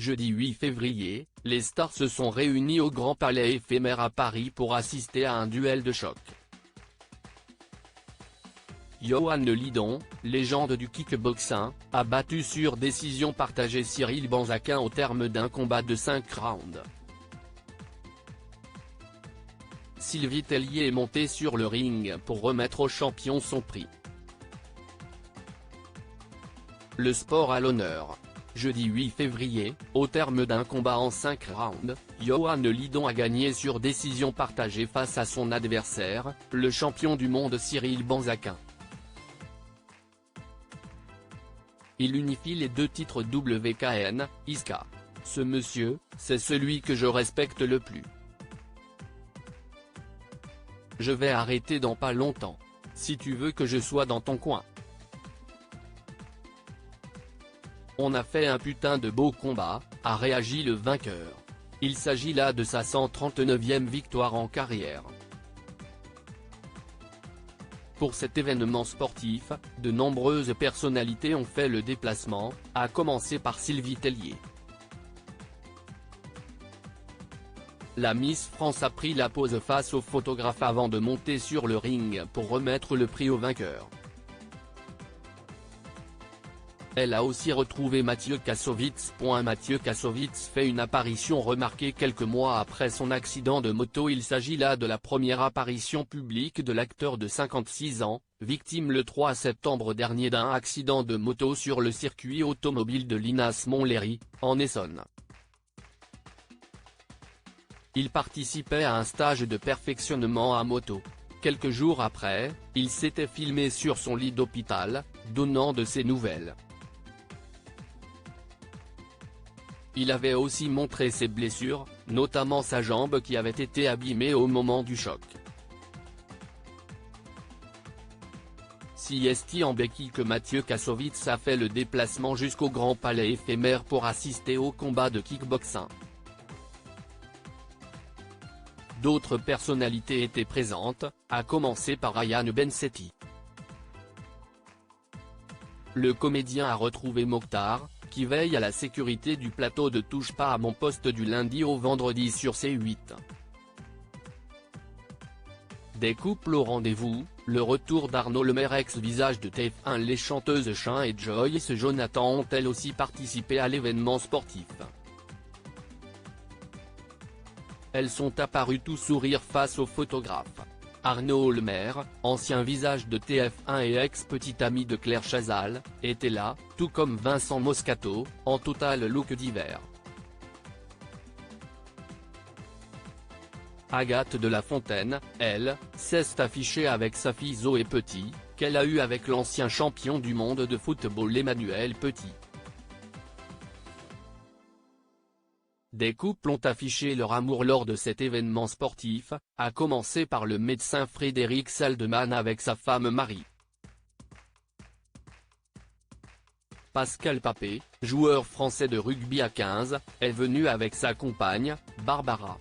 Jeudi 8 février, les stars se sont réunies au Grand Palais éphémère à Paris pour assister à un duel de choc. Yohan Lidon, légende du kickboxing, a battu sur décision partagée Cyril Banzakin au terme d'un combat de 5 rounds. Sylvie Tellier est montée sur le ring pour remettre au champion son prix. Le sport à l'honneur. Jeudi 8 février, au terme d'un combat en 5 rounds, Yohan Lidon a gagné sur décision partagée face à son adversaire, le champion du monde Cyril Banzakin. Il unifie les deux titres WKN, ISKA. Ce monsieur, c'est celui que je respecte le plus. Je vais arrêter dans pas longtemps. Si tu veux que je sois dans ton coin. On a fait un putain de beau combat, a réagi le vainqueur. Il s'agit là de sa 139e victoire en carrière. Pour cet événement sportif, de nombreuses personnalités ont fait le déplacement, à commencer par Sylvie Tellier. La Miss France a pris la pose face aux photographes avant de monter sur le ring pour remettre le prix au vainqueur. Elle a aussi retrouvé Mathieu Kassovitz. Mathieu Kassovitz fait une apparition remarquée quelques mois après son accident de moto. Il s'agit là de la première apparition publique de l'acteur de 56 ans, victime le 3 septembre dernier d'un accident de moto sur le circuit automobile de Linas-Montlhéry, en Essonne. Il participait à un stage de perfectionnement à moto. Quelques jours après, il s'était filmé sur son lit d'hôpital, donnant de ses nouvelles. Il avait aussi montré ses blessures, notamment sa jambe qui avait été abîmée au moment du choc. Si est en béquille que Mathieu Kassovitz a fait le déplacement jusqu'au Grand Palais éphémère pour assister au combat de kickboxing. D'autres personnalités étaient présentes, à commencer par Ayaan Bensetti. Le comédien a retrouvé Mokhtar, qui veille à la sécurité du plateau de Touche pas à mon poste du lundi au vendredi sur C8. Des couples au rendez-vous, le retour d'Arnaud Lemaire ex-visage de TF1. Les chanteuses Chin et Joyce Jonathan ont elles aussi participé à l'événement sportif. Elles sont apparues tout sourire face aux photographes. Arnaud Lemaire, ancien visage de TF1 et ex-petit ami de Claire Chazal, était là, tout comme Vincent Moscato, en total look d'hiver. Agathe de la Fontaine, elle, s'est affichée avec sa fille Zoé Petit, qu'elle a eue avec l'ancien champion du monde de football Emmanuel Petit. Des couples ont affiché leur amour lors de cet événement sportif, à commencer par le médecin Frédéric Saldeman avec sa femme Marie. Pascal Papé, joueur français de rugby à 15, est venu avec sa compagne, Barbara.